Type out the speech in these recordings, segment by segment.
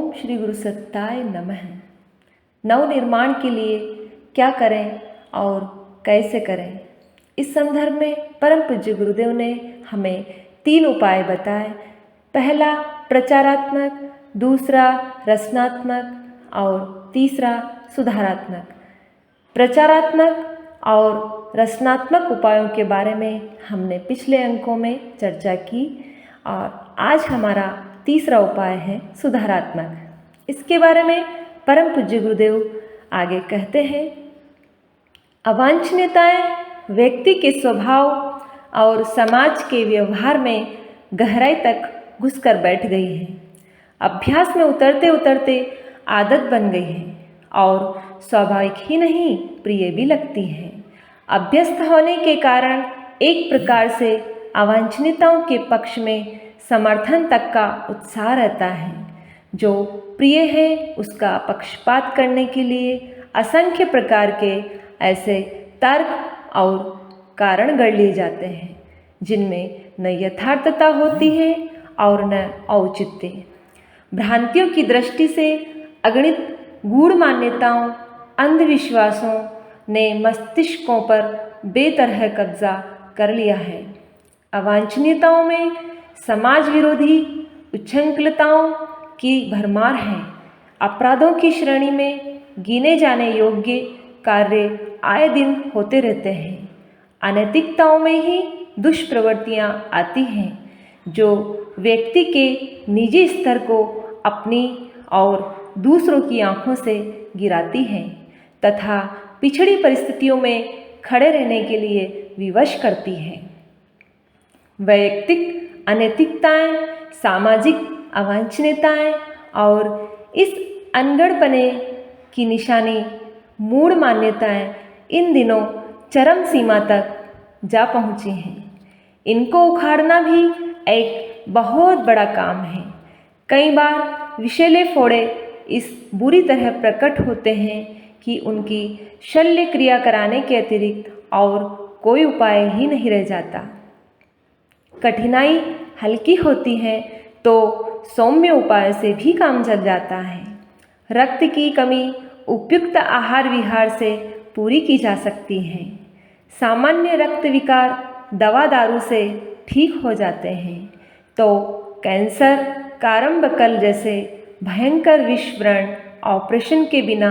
ओम श्री गुरु सत्ताय नमः। नव निर्माण के लिए क्या करें और कैसे करें, इस संदर्भ में परम पूज्य गुरुदेव ने हमें 3 उपाय बताए। पहला प्रचारात्मक, दूसरा रचनात्मक और तीसरा सुधारात्मक। प्रचारात्मक और रचनात्मक उपायों के बारे में हमने पिछले अंकों में चर्चा की और आज हमारा तीसरा उपाय है सुधारात्मक। इसके बारे में परम पूज्य गुरुदेव आगे कहते हैं, अवांछनीयताएं व्यक्ति के स्वभाव और समाज के व्यवहार में गहराई तक घुसकर बैठ गई हैं। अभ्यास में उतरते उतरते आदत बन गई है और स्वाभाविक ही नहीं प्रिय भी लगती हैं। अभ्यस्त होने के कारण एक प्रकार से अवांछनीयताओं के पक्ष में समर्थन तक का उत्साह रहता है। जो प्रिय है उसका पक्षपात करने के लिए असंख्य प्रकार के ऐसे तर्क और कारण गढ़ लिए जाते हैं जिनमें न यथार्थता होती है और न औचित्य। भ्रांतियों की दृष्टि से अगणित गूढ़ मान्यताओं, अंधविश्वासों ने मस्तिष्कों पर बेतरह कब्जा कर लिया है। अवांछनीयताओं में समाज विरोधी उच्छृंखलताओं की भरमार है। अपराधों की श्रेणी में गिने जाने योग्य कार्य आए दिन होते रहते हैं। अनैतिकताओं में ही दुष्प्रवृत्तियां आती हैं जो व्यक्ति के निजी स्तर को अपनी और दूसरों की आंखों से गिराती हैं तथा पिछड़ी परिस्थितियों में खड़े रहने के लिए विवश करती हैं। वैयक्तिक अनैतिकताएं, सामाजिक अवांछनीयताएं और इस अनगढ़पने की निशानी मूढ़ मान्यताएं इन दिनों चरम सीमा तक जा पहुंची हैं। इनको उखाड़ना भी एक बहुत बड़ा काम है। कई बार विषैले फोड़े इस बुरी तरह प्रकट होते हैं कि उनकी शल्य क्रिया कराने के अतिरिक्त और कोई उपाय ही नहीं रह जाता। कठिनाई हल्की होती है तो सौम्य उपाय से भी काम चल जाता है। रक्त की कमी उपयुक्त आहार विहार से पूरी की जा सकती है। सामान्य रक्त विकार दवा दारू से ठीक हो जाते हैं तो कैंसर, कारंबकल जैसे भयंकर विष व्रण ऑपरेशन के बिना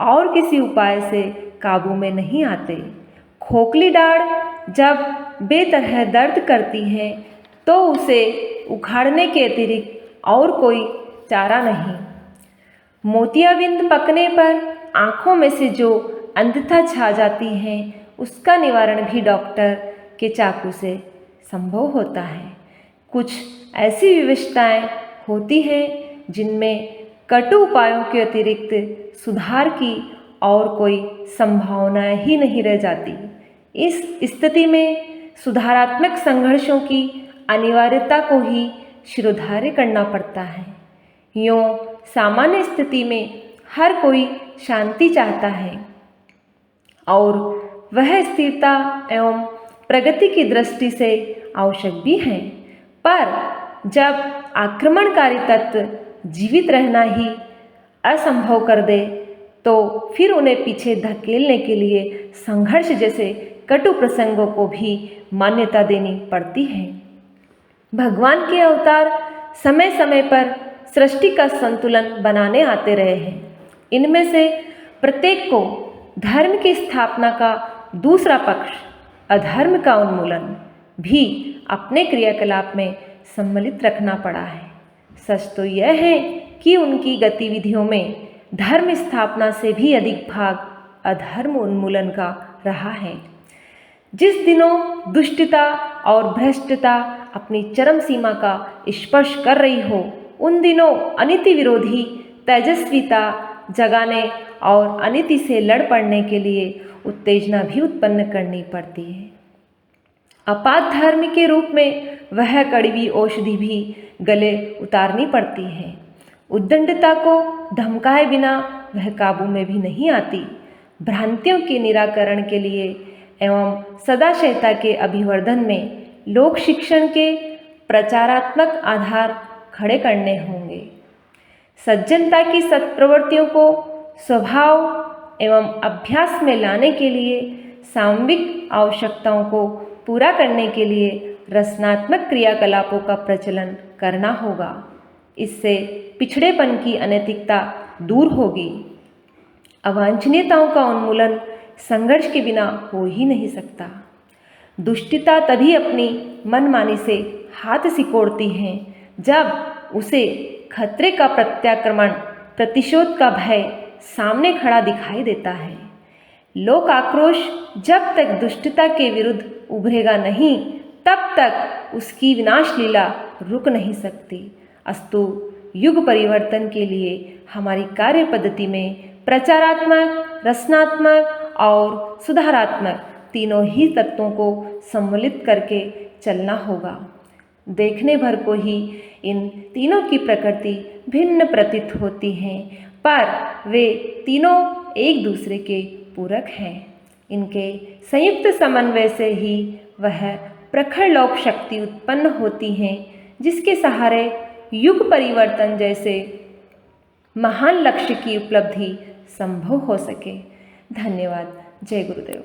और किसी उपाय से काबू में नहीं आते। खोखली डाढ़ जब बेतरह दर्द करती है तो उसे उखाड़ने के अतिरिक्त और कोई चारा नहीं। मोतियाबिंद पकने पर आँखों में से जो अंधता छा जाती है उसका निवारण भी डॉक्टर के चाकू से संभव होता है। कुछ ऐसी विवशताएं होती हैं जिनमें कटु उपायों के अतिरिक्त सुधार की और कोई संभावना ही नहीं रह जाती। इस स्थिति में सुधारात्मक संघर्षों की अनिवार्यता को ही शिरोधार्य करना पड़ता है। यूँ सामान्य स्थिति में हर कोई शांति चाहता है और वह स्थिरता एवं प्रगति की दृष्टि से आवश्यक भी है, पर जब आक्रमणकारी तत्व जीवित रहना ही असंभव कर दे तो फिर उन्हें पीछे धकेलने के लिए संघर्ष जैसे कटु प्रसंगों को भी मान्यता देनी पड़ती है। भगवान के अवतार समय समय पर सृष्टि का संतुलन बनाने आते रहे हैं। इनमें से प्रत्येक को धर्म की स्थापना का दूसरा पक्ष अधर्म का उन्मूलन भी अपने क्रियाकलाप में सम्मिलित रखना पड़ा है। सच तो यह है कि उनकी गतिविधियों में धर्म स्थापना से भी अधिक भाग अधर्म उन्मूलन का रहा है। जिस दिनों दुष्टता और भ्रष्टता अपनी चरम सीमा का स्पर्श कर रही हो उन दिनों अनीति विरोधी तेजस्विता जगाने और अनीति से लड़ पड़ने के लिए उत्तेजना भी उत्पन्न करनी पड़ती है। अपात धर्म के रूप में वह कड़वी औषधि भी गले उतारनी पड़ती है। उद्दंडता को धमकाए बिना वह काबू में भी नहीं आती। भ्रांतियों के निराकरण के लिए एवं सदाशयता के अभिवर्धन में लोक शिक्षण के प्रचारात्मक आधार खड़े करने होंगे। सज्जनता की सत्प्रवृत्तियों को स्वभाव एवं अभ्यास में लाने के लिए, सामविक आवश्यकताओं को पूरा करने के लिए रचनात्मक क्रियाकलापों का प्रचलन करना होगा। इससे पिछड़ेपन की अनैतिकता दूर होगी। अवांछनीयताओं का उन्मूलन संघर्ष के बिना हो ही नहीं सकता। दुष्टता तभी अपनी मनमानी से हाथ सिकोड़ती है जब उसे खतरे का प्रत्याक्रमण, प्रतिशोध का भय सामने खड़ा दिखाई देता है। लोक आक्रोश जब तक दुष्टता के विरुद्ध उभरेगा नहीं, तब तक उसकी विनाश लीला रुक नहीं सकती। अस्तु युग परिवर्तन के लिए हमारी कार्य पद्धति में प्रचारात्मक, रचनात्मक और सुधारात्मक तीनों ही तत्वों को सम्मिलित करके चलना होगा। देखने भर को ही इन तीनों की प्रकृति भिन्न प्रतीत होती हैं, पर वे तीनों एक दूसरे के पूरक हैं। इनके संयुक्त समन्वय से ही वह प्रखर लोक शक्ति उत्पन्न होती हैं, जिसके सहारे युग परिवर्तन जैसे महान लक्ष्य की उपलब्धि संभव हो सके। धन्यवाद। जय गुरुदेव।